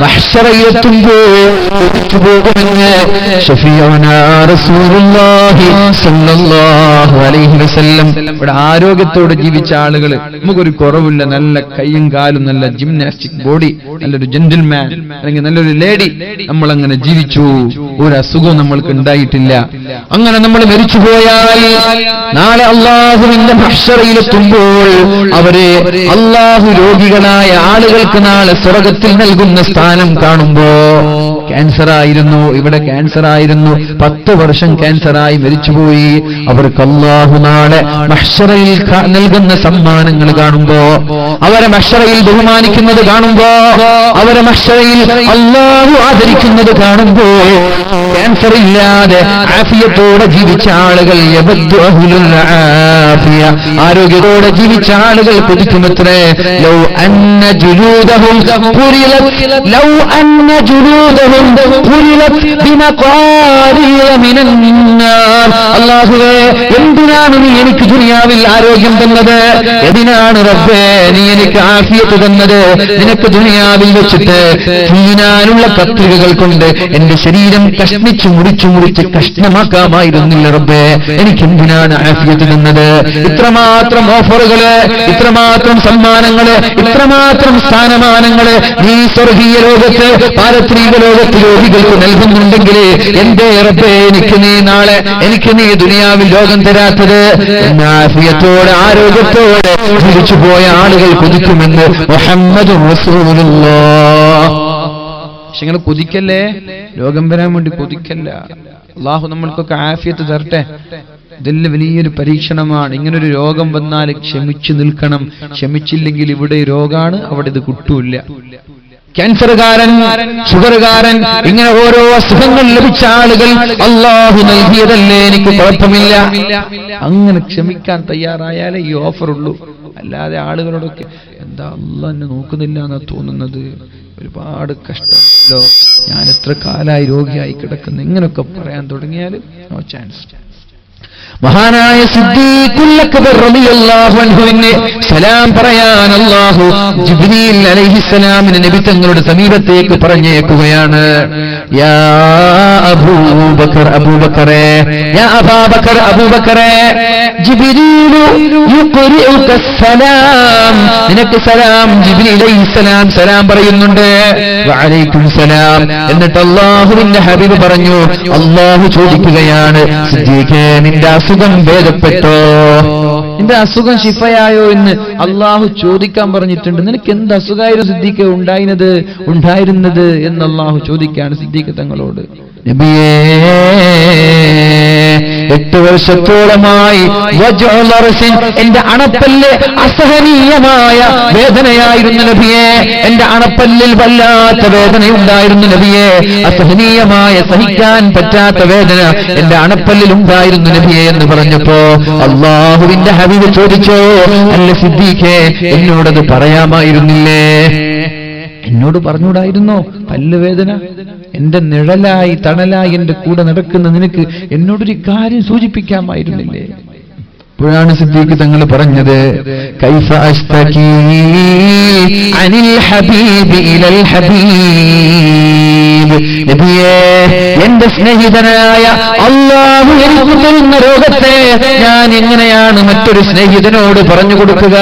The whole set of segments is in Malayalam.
മഹ്ശറയിലെത്തുമ്പോൾ പോകുമെന്ന് ശഫീഉനാ റസൂലുള്ളാഹി സ്വല്ലല്ലാഹു അലൈഹി വസല്ലം. ഇവിടെ ആരോഗ്യത്തോടെ ജീവിച്ച ആളുകൾ, നമുക്കൊരു കുറവില്ല, നല്ല കൈയും കാലും, നല്ല ജിംനാസ്റ്റിക് ബോഡി, നല്ലൊരു ജെന്റിൽമാൻ അല്ലെങ്കിൽ നല്ലൊരു ലേഡി, നമ്മളങ്ങനെ ജീവിച്ചു, ഒരു അസുഖവും നമ്മൾക്ക് ഉണ്ടായിട്ടില്ല. അങ്ങനെ നമ്മൾ മരിച്ചുപോയാൽ നാളെ അല്ലാഹുവിന്റെ മഹ്ശറയിലെത്തുമ്പോൾ അവരെ അല്ലാഹു രോഗികളായ ആളുകൾക്ക് നാളെ സ്വർഗ്ഗത്തിൽ നൽകുന്ന സ്ഥാനം കാണുമ്പോ, ക്യാൻസർ ആയിരുന്നു, ഇവിടെ ക്യാൻസർ ആയിരുന്നു, 10 വർഷം ക്യാൻസറായി മരിച്ചുപോയി, അവർക്ക് അല്ലാഹു നാളെ മഹ്ശറയിൽ നൽകുന്ന സമ്മാനങ്ങൾ കാണുമ്പോ, അവരെ മഹ്ശറയിൽ ബഹുമാനിക്കുന്നത് കാണുമ്പോ, അവരെ മഹ്ശറയിൽ അല്ലാഹു ആദരിക്കുന്നത് കാണുമ്പോ, ക്യാൻസർ ഇല്ലാതെ ആഫിയത്തോടെ ജീവിച്ച ആളുകൾ, ആരോഗ്യത്തോടെ ജീവിച്ച ആളുകൾ കൊതിക്കുമത്രേ. ലൗ അന്ന ജുലൂദഹും പുരിലത്, ലൗ അന്ന ജുലൂദഹും പുരിലത് ബിമഖാരിയ മിനൻ നാർ. അല്ലാഹുവേ, എന്തിനാണ് നീ എനിക്ക് ദുനിയാവിൽ ആരോഗ്യം തന്നത്? എന്തിനാണ് റബ്ബേ നീ എനിക്ക് ആഫിയത്ത് തന്നത്? നിനക്ക് ദുനിയാവിൽ വെച്ചിട്ട് തീനാനുള്ള കത്രികകൾ കൊണ്ട് എന്റെ ശരീരം കഷ്ണിച്ചു മുറിച്ച് കഷ്ണമാക്കാമായിരുന്നില്ല റബ്ബേ, എനിക്ക് എന്തിനാണ് ആഫിയത്ത് തന്നത്? ഇത്രമാത്രം ഓഫറുകള്, ഇത്രമാത്രം സമ്മാനങ്ങള്, ഇത്രമാത്രം സ്ഥാനമാനങ്ങള് നീ സ്വർഗീയ ലോകത്ത്, പാരത്രിക ലോകത്ത് രോഗികൾക്ക് നൽകുന്നുണ്ടെങ്കിൽ എന്തേ റബ്ബേ എനിക്ക് നീ നാളെ, എനിക്ക് നീ ദുനിയാവിൽ രോഗം തരാത്തത്? ആഫിയത്തോടെ ആരോഗ്യത്തോടെ ജീവിച്ചുപോയ ആളുകൾ കൊതിക്കുമെന്ന് മുഹമ്മദുർ റസൂലുള്ളാഹ്. പക്ഷെ നിങ്ങൾ കൊതിക്കല്ലേ, രോഗം വരാൻ വേണ്ടി കൊതിക്കല്ല. അല്ലാഹു നമ്മൾക്കൊക്കെ ആഫിയത്ത് തരട്ടെ. ഇതിൽ വലിയൊരു പരീക്ഷണമാണ്. ഇങ്ങനൊരു രോഗം വന്നാൽ ക്ഷമിച്ചു നിൽക്കണം. ക്ഷമിച്ചില്ലെങ്കിൽ ഇവിടെ രോഗാണ്, അവിടെ ഇത് കിട്ടൂല്ല. ക്യാൻസറുകാരൻ, ഷുഗറുകാരൻ, ഇങ്ങനെ ഓരോ അസുഖങ്ങൾ ലഭിച്ച ആളുകൾ അല്ലാഹു നൽകിയതല്ലേ, എനിക്ക് കുഴപ്പമില്ല, അങ്ങനെ ക്ഷമിക്കാൻ തയ്യാറായാലേ ഈ ഓഫർ ഉള്ളൂ. അല്ലാതെ ആളുകളോടൊക്കെ എന്താ അല്ലാഹ് എന്നെ നോക്കുന്നില്ല എന്നാ തോന്നുന്നത്, ഒരുപാട് കഷ്ടമല്ലോ, ഞാൻ എത്ര കാലായി രോഗിയായി കിടക്കുന്നു, ഇങ്ങനൊക്കെ പറയാൻ തുടങ്ങിയാൽ നോ ചാൻസ്. മഹാനായ സിദ്ദീഖുൽ അക്ബർ റളിയല്ലാഹു അൻഹുവിനെ സലാം പറയാൻ അല്ലാഹു ജിബ്രീൽ അലൈഹിസ്സലാമിനെ നബി തങ്ങളുടെ സമീപത്തേക്ക് പറഞ്ഞേക്കുകയാണ്. യാ അബൂബക്കർ, അബൂബക്കറേ, യാ അബൂബക്കർ, അബൂബക്കറേ, ജിബ്രീൽ യുഖ്രിഉക സലാം, നിനക്ക് സലാം, ജിബ്രീൽ അലൈഹിസ്സലാം സലാം പറയുന്നുണ്ട്. വഅലൈക്കും സലാം. എന്നിട്ട് അല്ലാഹുവിന്റെ ഹബീബ് പറഞ്ഞു, അല്ലാഹു ചോദിക്കുകയാണ്, സിദ്ദീഖേ, നിന്റെ അസുഖം ഭേദപ്പെട്ടോ, നിന്റെ അസുഖം ശിഫയായോ എന്ന് അല്ലാഹു ചോദിക്കാൻ പറഞ്ഞിട്ടുണ്ട്. നിനക്ക് എന്ത് അസുഖമായിരുന്നു സിദ്ദീഖ് ഉണ്ടായിരുന്നത് എന്ന് അല്ലാഹു ചോദിക്കുകയാണ് സിദ്ദീഖ് തങ്ങളോട്. നബിയേ, 8 വർഷത്തോളമായി എന്റെ അണപ്പല്ല് അസഹനീയമായ വേദനയായിരുന്നു നബിയെ, എന്റെ അണപ്പല്ലിൽ വല്ലാത്ത വേദനയുണ്ടായിരുന്നു നബിയെ, അസഹനീയമായ സഹിക്കാൻ പറ്റാത്ത വേദന എന്റെ അണപ്പല്ലിൽ ഉണ്ടായിരുന്നു നബിയെ എന്ന് പറഞ്ഞപ്പോ അല്ലാഹുവിന്റെ ഹബീബ് ചോദിച്ചോ, അല്ല സിദ്ദീഖേ, എന്നോടത് പറയാമായിരുന്നില്ലേ? എന്നോട് പറഞ്ഞൂടായിരുന്നോ? പല്ലുവേദന എന്റെ നിഴലായി തണലായി എന്റെ കൂടെ നടക്കുന്ന നിനക്ക് എന്നോടൊരു കാര്യം സൂചിപ്പിക്കാമായിരുന്നില്ലേ? ഇപ്പോഴാണ് സിദ്ദീഖ് തങ്ങൾ പറഞ്ഞത്, കൈഫ അസ്തകീ അനിൽ ഹബീബി ഇലൽ ഹബീബ്. നബിയേ, എന്റെ സ്നേഹിതനായ അല്ലാഹു എനിക്ക് തരുന്ന രോഗത്തെ ഞാൻ എങ്ങനെയാണ് മറ്റൊരു സ്നേഹിതനോട് പറഞ്ഞു കൊടുക്കുക?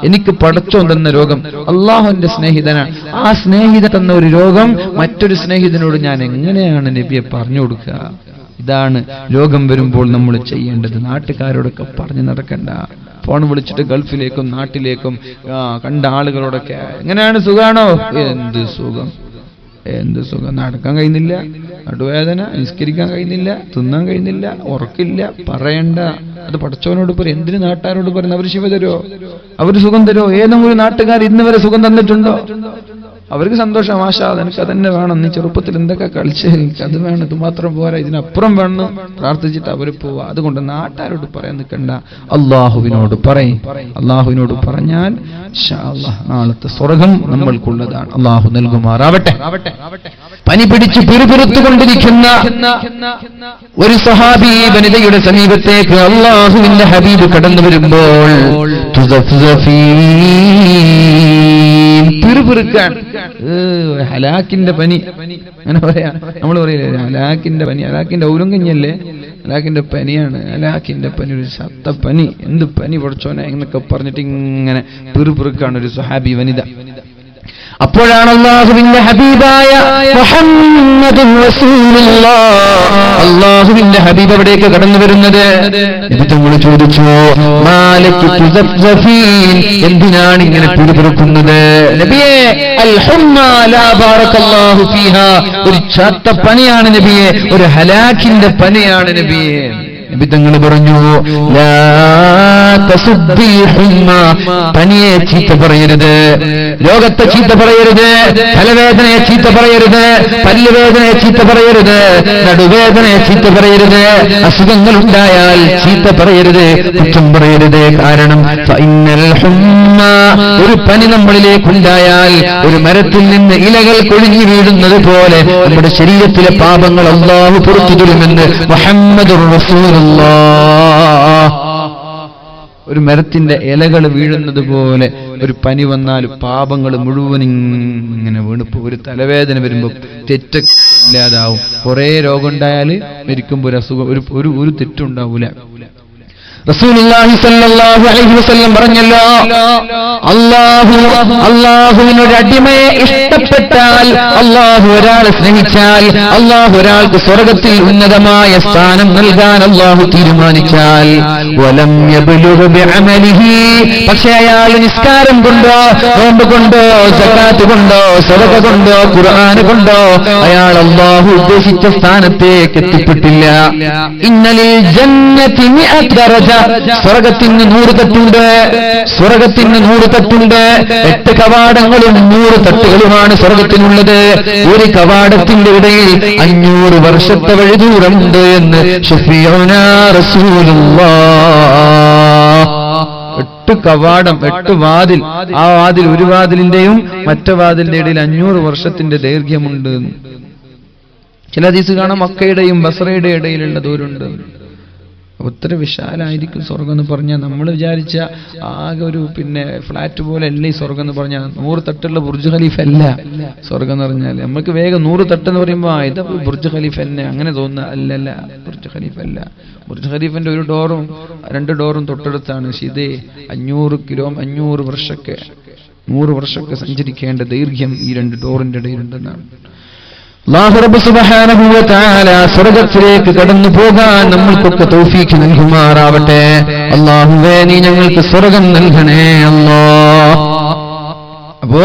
എനിക്ക് പടച്ചോൻ തന്ന രോഗം, അള്ളാഹുവിന്റെ സ്നേഹിതനാണ്, ആ സ്നേഹിതൻ തന്ന ഒരു രോഗം മറ്റൊരു സ്നേഹിതനോട് ഞാൻ എങ്ങനെയാണ് നബിയെ പറഞ്ഞു കൊടുക്കുക? ഇതാണ് രോഗം വരുമ്പോൾ നമ്മൾ ചെയ്യേണ്ടത്. നാട്ടുകാരോടൊക്കെ പറഞ്ഞു നടക്കണ്ട. ഫോൺ വിളിച്ചിട്ട് ഗൾഫിലേക്കും നാട്ടിലേക്കും കണ്ട ആളുകളോടൊക്കെ എങ്ങനെയാണ്, സുഖാണോ? എന്ത് സുഖം, എന്ത് സുഖം, നടക്കാൻ കഴിയുന്നില്ല, നടുവേദന, നിസ്കരിക്കാൻ കഴിയുന്നില്ല, തിന്നാൻ കഴിയുന്നില്ല, ഉറക്കില്ല, പറയണ്ട. അത് പടച്ചവനോട് പറയും. എന്തിന് നാട്ടുകാരോട് പറയുന്നത്? അവർ ശിവ തരോ, അവർ സുഖം തരോ? ഏതെങ്കിലും ഒരു നാട്ടുകാർ ഇന്ന് വരെ സുഖം തന്നിട്ടുണ്ടോ? അവർക്ക് സന്തോഷം, മാഷാ എനിക്ക് അതന്നെ വേണം, നീ ചെറുപ്പത്തിൽ എന്തൊക്കെ കളിച്ച്, എനിക്ക് അത് വേണം, ഇത് മാത്രം പോരാ, ഇതിനപ്പുറം വേണം പ്രാർത്ഥിച്ചിട്ട് അവർ പോവാ. അതുകൊണ്ട് നാട്ടുകാരോട് പറയാൻ നിൽക്കണ്ട, അള്ളാഹുവിനോട് പറയും. അള്ളാഹുവിനോട് പറഞ്ഞാൽ ഇൻഷാ അല്ലാഹ് നാളത്തെ സ്വർഗം നമ്മൾക്കുള്ളതാണ്. അള്ളാഹു നൽകുമാറാവട്ടെ. പനി പിടിച്ച് പിറുപിറുത്തുകൊണ്ടിരിക്കുന്ന ഒരു സഹാബി വനിതയുടെ സമീപത്തേക്ക് അള്ളാഹുവിന്റെ ഹബീബ് കടന്നു വരുമ്പോൾ പിറുപിറുക്കാൻ. ഹലാക്കിന്റെ പനി അങ്ങനെ പറയാ, നമ്മൾ പറയില്ലേ ഹലാക്കിന്റെ പനി, ഹലാക്കിന്റെ ഔലങ്കഞ്ഞല്ലേ, ഹലാക്കിന്റെ പനിയാണ്, ഹലാക്കിന്റെ പനി, ഒരു ശത്ത പനി, എന്ത് പനി പഠിച്ചോനെ എന്നൊക്കെ പറഞ്ഞിട്ട് ഇങ്ങനെ പിറുപിറുക്കാണ് ഒരു സ്വഹാബി വനിത. അപ്പോഴാണ് അല്ലാഹുവിന്റെ ഹബീബായ മുഹമ്മദുർ റസൂലുള്ളാഹ്, അല്ലാഹുവിന്റെ ഹബീബ് അവിടേക്ക് കടന്നു വരുന്നത്. നബി തങ്ങൾ ചോദിച്ചു, മാലക് തുസഫീൻ, എന്തിനാണ് ഇങ്ങനെ പിറുപിറുക്കുന്നത് നബിയേ? അൽ ഹുമ്മാ ലാ ബാറകല്ലാഹു ഫീഹാ, ഒരു ചത്ത പനിയാണ് നബിയേ, ഒരു ഹലാക്കിന്റെ പനിയാണ് നബിയേ. നബി തങ്ങൾ പറഞ്ഞു, ലാ തസുബ്ബി ഹുമ്മ, പനിയെ ചീത്ത പറയരുത്, രോഗത്തെ ചീത്ത പറയരുത്, തലവേദനയെ ചീത്ത പറയരുത്, പല്ലുവേദനയെ ചീത്ത പറയരുത്, നടുവേദനയെ ചീത്ത പറയരുത്, അസുഖങ്ങൾ ഉണ്ടായാൽ ചീത്ത പറയരുത്, കുറ്റം പറയരുത്. കാരണം ഫഇന്നൽ ഹുമ്മ, ഒരു പനി നമ്മളിലേക്കുണ്ടായാൽ ഒരു മരത്തിൽ നിന്ന് ഇലകൾ കൊഴിഞ്ഞു വീഴുന്നത് പോലെ നമ്മുടെ ശരീരത്തിലെ പാപങ്ങൾ അല്ലാഹു പുറത്തു തരുമെന്ന് മുഹമ്മദുർ റസൂലുള്ളാഹ്. ഒരു മരത്തിന്റെ ഇലകൾ വീഴുന്നത് പോലെ ഒരു പനി വന്നാൽ പാപങ്ങൾ മുഴുവൻ ഇങ്ങനെ വീണിപ്പോ. ഒരു തലവേദന വരുമ്പോൾ തെറ്റില്ലാതാവും. കുറെ രോഗം ഉണ്ടായാൽ മരിക്കുമ്പോൾ ഒരു അസുഖം, ഒരു തെറ്റുണ്ടാവൂല. റസൂലുള്ളാഹി സ്വല്ലല്ലാഹു അലൈഹി വസല്ലം പറഞ്ഞല്ലോ, അല്ലാഹുവിനൊരു അടിമയെ ഇഷ്ടപ്പെട്ടാൽ, അല്ലാഹു ഒരാളെ സ്നേഹിച്ചാൽ, അല്ലാഹു ഒരാൾക്ക് സ്വർഗ്ഗത്തിൽ ഉന്നതമായ സ്ഥാനം നൽകാൻ അല്ലാഹു തീരുമാനിച്ചാൽ, വലം യബ്ലുഗ ബിഅമലിഹി, പക്ഷേ അയാൾ നിസ്കാരം കൊണ്ടോ നോമ്പ് കൊണ്ടോ സകാത്ത് കൊണ്ടോ സദഖ കൊണ്ടോ ഖുർആൻ കൊണ്ടോ അയാൾ അല്ലാഹു ഉദ്ദേശിച്ച സ്ഥാനത്തേക്ക് എത്തിപ്പെട്ടില്ല. ഇന്നലിൽ ജന്നതി മിഅത് ദറജ, സ്വർഗ്ഗത്തിന് 100 തട്ടുണ്ട്, സ്വർഗ്ഗത്തിന് 100 തട്ടുണ്ട്. 8 കവാടങ്ങളും 100 തട്ടുകളുമാണ് സ്വർഗ്ഗത്തിനുള്ളത്. ഒരു കവാടത്തിന്റെ ഇടയിൽ 500 വർഷത്തെ വഴിദൂരമുണ്ട് എന്ന് ശഫീഉനാ റസൂലുള്ളാഹ്. 8 കവാടം, 8 വാതിൽ, ആ വാതിൽ, ഒരു വാതിലിന്റെയും മറ്റേ വാതിലിന്റെ ഇടയിൽ 500 വർഷത്തിന്റെ ദൈർഘ്യമുണ്ട്. ചില ഹദീസ് കാണാം മക്കയുടെയും ബസ്രയുടെ ഇടയിലുള്ള ദൂരമുണ്ട്. ഒത്തിരി വിശാലായിരിക്കും സ്വർഗം എന്ന് പറഞ്ഞാൽ നമ്മൾ വിചാരിച്ച ആകെ ഒരു ഫ്ലാറ്റ് പോലെ അല്ല ഈ സ്വർഗം എന്ന് പറഞ്ഞാൽ. 100 തട്ടുള്ള ബുർജ് ഖലീഫ അല്ല സ്വർഗം എന്ന് പറഞ്ഞാൽ. നമുക്ക് വേഗം 100 തട്ട് എന്ന് പറയുമ്പോൾ ഇത് ബുർജ് ഖലീഫ തന്നെ അങ്ങനെ തോന്നുക. അല്ലല്ല, ബുർജ് ഖലീഫ അല്ല. ബുർജ് ഖലീഫിന്റെ ഒരു ഡോറും 2 ഡോറും തൊട്ടടുത്താണ്. പക്ഷെ ഇത് 500 വർഷമൊക്കെ സഞ്ചരിക്കേണ്ട ദൈർഘ്യം ഈ 2 ഡോറിന്റെ ഇടയിലുണ്ടെന്നാണ്. അല്ലാഹു റബ്ബ് സുബ്ഹാനഹു വ തആല സ്വർഗ്ഗത്തിലേക്ക് കടന്നു പോകാൻ നമ്മൾക്കൊക്കെ തൗഫീഖ് നൽകുമാറാവട്ടെ. അല്ലാഹുവേ, നീ ഞങ്ങൾക്ക് സ്വർഗ്ഗം നൽകണേ അല്ലാഹ്. അപ്പോ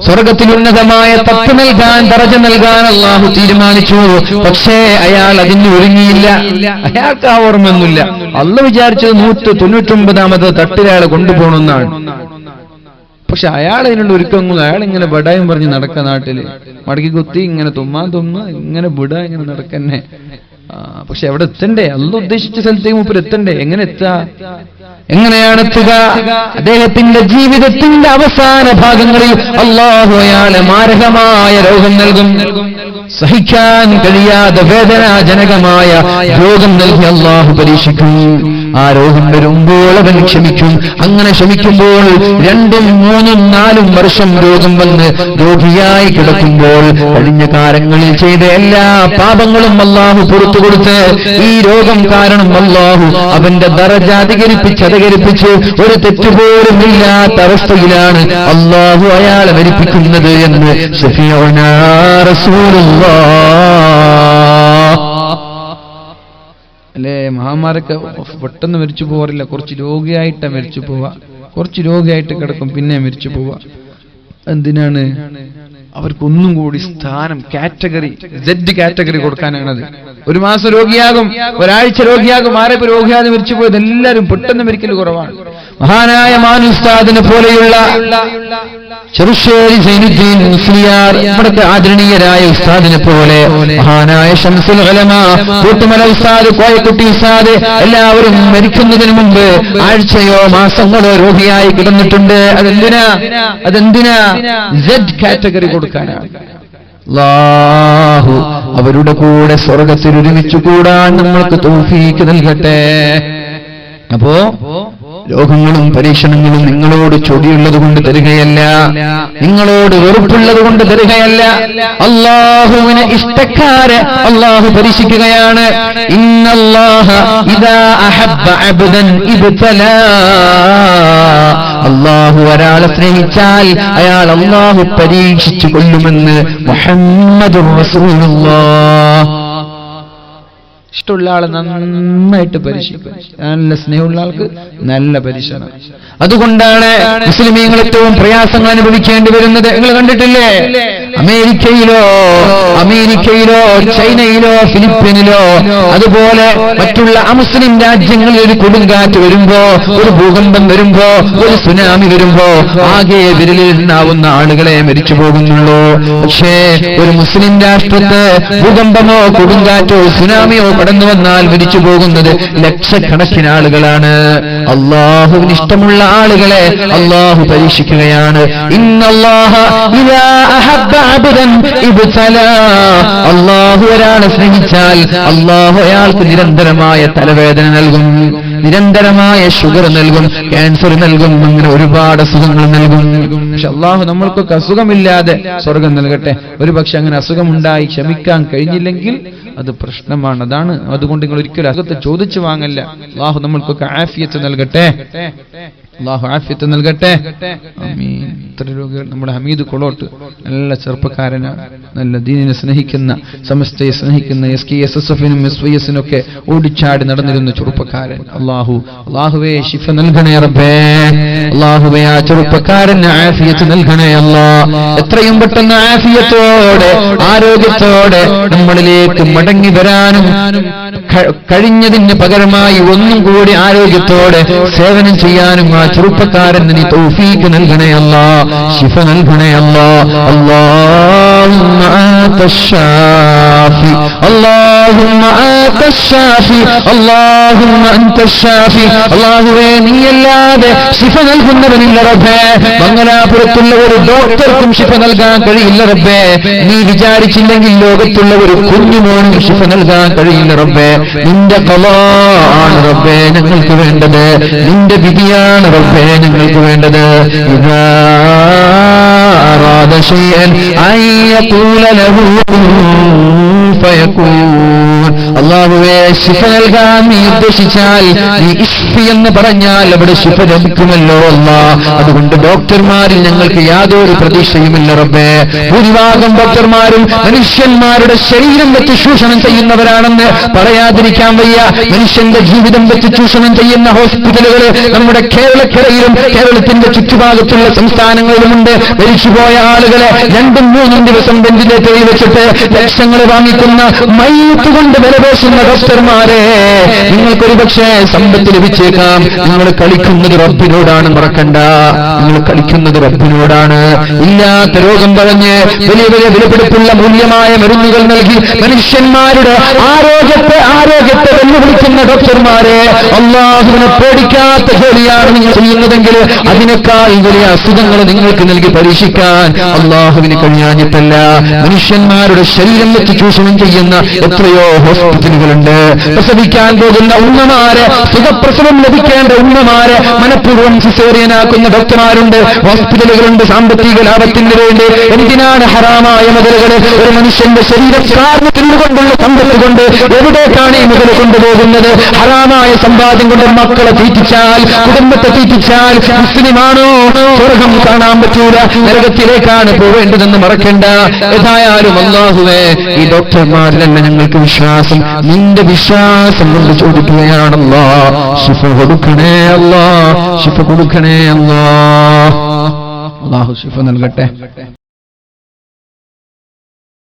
സ്വർഗ്ഗത്തിൽ ഉന്നതമായ തട്ട് നൽകാൻ, ദറജ നൽകാൻ അല്ലാഹു തീരുമാനിച്ചു. പക്ഷേ അയാൾ അതിന് ഒരുങ്ങിയില്ല. അയാൾക്ക് ആ ഓർമ്മയൊന്നുമില്ല. അല്ലാഹു വിചാരിച്ചത് 199ാമത് തട്ടിലയാളെ കൊണ്ടുപോകണമെന്നാണ്. പക്ഷെ അയാൾ അതിനുള്ള ഒരുക്കങ്ങളും, അയാൾ ഇങ്ങനെ ബടായും പറഞ്ഞ് നടക്ക, നാട്ടില് മടക്കി കുത്തി ഇങ്ങനെ തുമ്മാൻ ഇങ്ങനെ വിട ഇങ്ങനെ നടക്കന്നെ. പക്ഷെ എവിടെ എത്തണ്ടേ? അല്ലാഹു ഉദ്ദേശിച്ച സ്ഥലത്തേക്ക് മൂപ്പർ എത്തണ്ടേ? എങ്ങനെ എങ്ങനെയാണ് എത്തുക? അദ്ദേഹത്തിന്റെ ജീവിതത്തിന്റെ അവസാന ഭാഗങ്ങളിൽ അല്ലാഹു അയാളെ മാരകമായ രോഗം നൽകും. സഹിക്കാൻ കഴിയാതെ വേദനാജനകമായ രോഗം നൽകി അല്ലാഹു പരീക്ഷിക്കും. ആ രോഗം വരുമ്പോൾ അവൻ ക്ഷമിക്കും. അങ്ങനെ ക്ഷമിക്കുമ്പോൾ 2, 3, 4 വർഷം രോഗം വന്ന് രോഗിയായി കിടക്കുമ്പോൾ കഴിഞ്ഞ കാലങ്ങളിൽ ചെയ്ത എല്ലാ പാപങ്ങളും അല്ലാഹു പുറത്തു കൊടുത്ത് ഈ രോഗം കാരണം അല്ലാഹു അവന്റെ ദറജ അധികരിപ്പിച്ച് ഒരു തെറ്റുപോലും ഇല്ലാത്ത അവസ്ഥയിലാണ് അല്ലാഹു അയാളെ മരിപ്പിക്കുന്നത് എന്ന് ശഫീഉനാ റസൂലുള്ളാഹ്. അല്ലേ, മഹാന്മാരൊക്കെ പെട്ടെന്ന് മരിച്ചു പോകാറില്ല. കുറച്ച് രോഗിയായിട്ടാ മരിച്ചു പോവാ, കുറച്ച് രോഗിയായിട്ട് കിടക്കും, പിന്നെ മരിച്ചു പോവാ. എന്തിനാണ്? അവർക്കൊന്നും കൂടി സ്ഥാനം, കാറ്റഗറി, Z കാറ്റഗറി കൊടുക്കാനാണത്. 1 മാസം രോഗിയാകും, ഒരാഴ്ച രോഗിയാകും. ആരെപ്പോ രോഗിയാതെ മരിച്ചു പോയത്? എല്ലാവരും പെട്ടെന്ന് മരിക്കൽ കുറവാണ്. മഹാനായ മാനുസ്താദിനെ പോലെയുള്ള ചെറുശ്ശേരി സൈനുദ്ദീൻ മുസ്ലിയാർ, നമ്മുടെ ആദരണീയരായ ഉസ്താദിനെ പോലെ മഹാനായ ശംസുൽ ഉലമ, കൂട്ടുമല ഉസ്താദ്, കോയക്കുട്ടി ഉസ്താദ്, എല്ലാവരും മരിക്കുന്നതിന് മുമ്പ് ആഴ്ചയോ മാസങ്ങളോ രോഗിയായി കിടന്നിട്ടുണ്ട്. അതെന്തിനാ? Z കാറ്റഗറി കൊടുക്കാനാണ്. അല്ലാഹു അവരുടെ കൂടെ സ്വർഗ്ഗത്തിൽ ഒരുമിച്ചു കൂടാൻ നമ്മൾക്ക് തൗഫീഖ് നൽകട്ടെ. അപ്പോ രോഗങ്ങളും പരീക്ഷണങ്ങളും നിങ്ങളോട് ചൊടിയുള്ളത് കൊണ്ട് തരികയല്ല, നിങ്ങളോട് വെറുപ്പുള്ളത് കൊണ്ട് തരികയല്ല. അല്ലാഹുവിനെ ഇഷ്ടക്കാരെ അല്ലാഹു പരീക്ഷിക്കുകയാണ്. ഇന്നല്ലാഹ ഇദാ അഹബ്ബ അബ്ദൻ ഇബ്തലാ. അല്ലാഹു ഒരാളെ സ്നേഹിച്ചാൽ അയാൾ അല്ലാഹു പരീക്ഷിച്ചു കൊല്ലുമെന്ന് മുഹമ്മദുർ റസൂലുള്ളാഹ്. ഇഷ്ടമുള്ള ആളെ നന്നായിട്ട് പരീക്ഷിക്കും, നല്ല സ്നേഹമുള്ള ആൾക്ക് നല്ല പരീക്ഷണം. അതുകൊണ്ടാണ് മുസ്ലിമീങ്ങൾ ഏറ്റവും പ്രയാസങ്ങൾ അനുഭവിക്കേണ്ടി വരുന്നത്. നിങ്ങൾ കണ്ടിട്ടില്ലേ? അമേരിക്കയിലോ ചൈനയിലോ ഫിലിപ്പീനിലോ അതുപോലെ മറ്റുള്ള അമുസ്ലിം രാജ്യങ്ങളിൽ ഒരു കൊടുങ്കാറ്റ് വരുമ്പോ, ഒരു ഭൂകമ്പം വരുമ്പോ, ഒരു സുനാമി വരുമ്പോ ആകെ വിരലിലുണ്ടാവുന്ന ആളുകളെ മരിച്ചു പോകുന്നുള്ളൂ. പക്ഷേ ഒരു മുസ്ലിം രാഷ്ട്രത്ത് ഭൂകമ്പമോ കൊടുങ്കാറ്റോ സുനാമിയോ കടന്നു വന്നാൽ മരിച്ചു പോകുന്നത് ലക്ഷക്കണക്കിന് ആളുകളാണ്. അല്ലാഹുവിന് ഇഷ്ടമുള്ള ആളുകളെ അല്ലാഹു പരീക്ഷിക്കുകയാണ്. ഇന്നല്ലാഹ ഇദാ അഹബ്ബ അബ്ദൻ ഇബ്തലാ. അല്ലാഹു ഒരാളെ സ്നേഹിച്ചാൽ അല്ലാഹു അയാൾക്ക് നിരന്തരമായ തലവേദന നൽകും, നിരന്തരമായ ഷുഗർ നൽകും, ക്യാൻസർ നൽകും, അങ്ങനെ ഒരുപാട് അസുഖങ്ങൾ നൽകും. പക്ഷെ അല്ലാഹു നമ്മൾക്കൊക്കെ അസുഖമില്ലാതെ സ്വർഗം നൽകട്ടെ. ഒരു പക്ഷെ അങ്ങനെ അസുഖമുണ്ടായി ക്ഷമിക്കാൻ കഴിഞ്ഞില്ലെങ്കിൽ അത് പ്രശ്നമാണ്. അതുകൊണ്ട് നിങ്ങൾ ഒരിക്കലും അസുഖത്തെ ചോദിച്ചു വാങ്ങല്ല. അല്ലാഹു നമ്മൾക്കൊക്കെ ആഫിയത്ത് നൽകട്ടെ, അല്ലാഹു ആഫിയത്ത് നൽകട്ടെ. ആമീൻ. ഇത്ര രോഗികൾ. നമ്മുടെ ഹമീദ് കൊളോട്ട് നല്ല ചെറുപ്പക്കാരനാണ്, നല്ല ദീനിനെ സ്നേഹിക്കുന്ന, സമസ്തയെ സ്നേഹിക്കുന്ന, SKSSF-നും SYS-നൊക്കെ ഓടിച്ചാടി നടന്നിരുന്ന ചെറുപ്പക്കാരൻ. അല്ലാഹുവേ ശിഫ നൽകണേ റബ്ബേ. അല്ലാഹുവേ ആ ചെറുപ്പക്കാരന് ആഫിയത്ത് നൽകണേ അല്ലാഹ്. എത്രയും പെട്ടെന്ന് ആഫിയത്തോടെ ആരോഗ്യത്തോടെ നമ്മളിലേക്ക് മടങ്ങി വരാനും കഴിഞ്ഞതിന് പകരമായി ഒന്നും കൂടി ആരോഗ്യത്തോടെ സേവനം ചെയ്യാനും ആ ചെറുപ്പക്കാരന് നീ തൗഫീഖ് നൽകണേ അല്ലാഹ്, ശിഫ നൽകണേ അല്ലാഹ്. അല്ലാഹുമ്മ അൻത ശാഫി, അല്ലാഹുമ്മ അൻത ശാഫി, അല്ലാഹുമ്മ അൻത ശാഫി. അല്ലാഹുവേ നീയല്ലാതെ ശിഫ നൽകുന്നവനില്ല റബ്ബേ. മംഗലാപുരത്തുള്ള ഒരു ഡോക്ടർക്കും ശിഫ നൽകാൻ കഴിയില്ല റബ്ബേ. നീ വിചാരിച്ചില്ലെങ്കിൽ ലോകത്തുള്ള ഒരു കുഞ്ഞുമോനും ശിഫ നൽകാൻ കഴിയില്ല റബ്ബേ. നിന്റെ ഖളാ ആണ് റബ്ബേ ഞങ്ങൾക്ക് വേണ്ടത്, നിന്റെ വിധിയാണ് റബ്ബേ ഞങ്ങൾക്ക് വേണ്ടത്. ഇദാ അറാദ ശൈഅൻ അൻ യഖൂല ലഹു ഫയകൂൻ. അല്ലാഹുവേ ശിഫ നൽകാൻ നീ ഉദ്ദേശിച്ചാൽ, നീ ഇശ്ഫി എന്ന് പറഞ്ഞാൽ അവിടെ ശിഫ ലഭിക്കുമല്ലോ അല്ലാഹ്. അതുകൊണ്ട് ഡോക്ടർമാരിൽ ഞങ്ങൾക്ക് യാതൊരു പ്രതീക്ഷയുമില്ല റബ്ബേ. ഭൂരിഭാഗം ഡോക്ടർമാരും മനുഷ്യന്മാരുടെ ശരീരം വെച്ച് ചൂഷണം ചെയ്യുന്നവരാണെന്ന് പറയാതിരിക്കാൻ വയ്യ. മനുഷ്യന്റെ ജീവിതം വെച്ച് ചൂഷണം ചെയ്യുന്ന ഹോസ്പിറ്റലുകൾ നമ്മുടെ കേരളക്കരയിലും കേരളത്തിന്റെ ചുറ്റുഭാഗത്തുള്ള സംസ്ഥാനങ്ങളിലുമുണ്ട്. മരിച്ചുപോയ ആളുകളെ 2-3 ദിവസം വെന്റിലേറ്ററിൽ വെച്ചിട്ട് ലക്ഷങ്ങൾ വാങ്ങിക്കുന്ന മയ്യിത്ത് കൊണ്ട് വിലപേശുന്ന ഡോക്ടർമാരെ, നിങ്ങൾക്കൊരു പക്ഷേ സമ്പത്ത് ലഭിച്ചേക്കാം. നിങ്ങൾ കളിക്കുന്നത് റബ്ബിനോടാണ്, മറക്കണ്ട. നിങ്ങൾ കളിക്കുന്നത് റബ്ബിനോടാണ്. ഇല്ലാത്ത രോഗം പറഞ്ഞ് വലിയ വലിയ വിലപിടിപ്പുള്ള മൂല്യമായ മരുന്നുകൾ നൽകി മനുഷ്യന്മാരുടെ ആരോഗ്യത്തെ വെല്ലുവിളിക്കുന്ന ഡോക്ടർമാരെ, അല്ലാഹുവിനെ പേടിക്കാത്ത ജോലിയാണ് നിങ്ങൾ ചെയ്യുന്നതെങ്കിൽ അതിനേക്കാൾ വലിയ അസുഖങ്ങൾ നിങ്ങൾക്ക് നൽകി പരീക്ഷിക്കാൻ അല്ലാഹുവിന് കഴിയാഞ്ഞിട്ടല്ല. മനുഷ്യന്മാരുടെ ശരീരം വെച്ച് ചൂഷണം ചെയ്യുന്ന എത്രയോ ഹോസ്പിറ്റലുകളുണ്ട്. പ്രസവിക്കാൻ പോകുന്ന ഉമ്മമാരെ, സുഖപ്രസവം ലഭിക്കേണ്ട ഉമ്മമാരെ മനഃപൂർവ്വം സിസേറിയനാക്കുന്ന ഡോക്ടർമാരുണ്ട്, ഹോസ്പിറ്റലുകളുണ്ട്. സാമ്പത്തിക ലാഭത്തിന് വേണ്ടി എന്തിനാണ് ഹറാമായ മുതലുകൾ ഒരു മനുഷ്യന്റെ ശരീരം കാരണത്തിനുകൊണ്ടുള്ള സമ്പത്ത് കൊണ്ട് എവിടേക്കാണ് ഈ മുതൽ കൊണ്ടുപോകുന്നത്? ഹറാമായ സമ്പാദ്യം കൊണ്ട് മക്കളെ തീറ്റിച്ചാൽ, കുടുംബത്തെ തീറ്റിച്ചാൽ മുസ്ലിമാണോ? സ്വർഗം കാണാൻ പറ്റൂല, നരകത്തിലേക്കാണ് പോവേണ്ടതെന്ന് മറക്കണ്ട. ഏതായാലും അല്ലാഹുവേ ഈ ഡോക്ടർമാരിലല്ല ഞങ്ങൾക്ക് വിശ്വാസം, നിന്റെ വിശ്വാസം കൊണ്ട് ചോദിക്കുകയാണല്ലോ. ശിഫ കൊടുക്കണേ അല്ലാഹ്, ശിഫ കൊടുക്കണേ അല്ലാഹ്. അല്ലാഹു ശിഫ നൽകട്ടെ.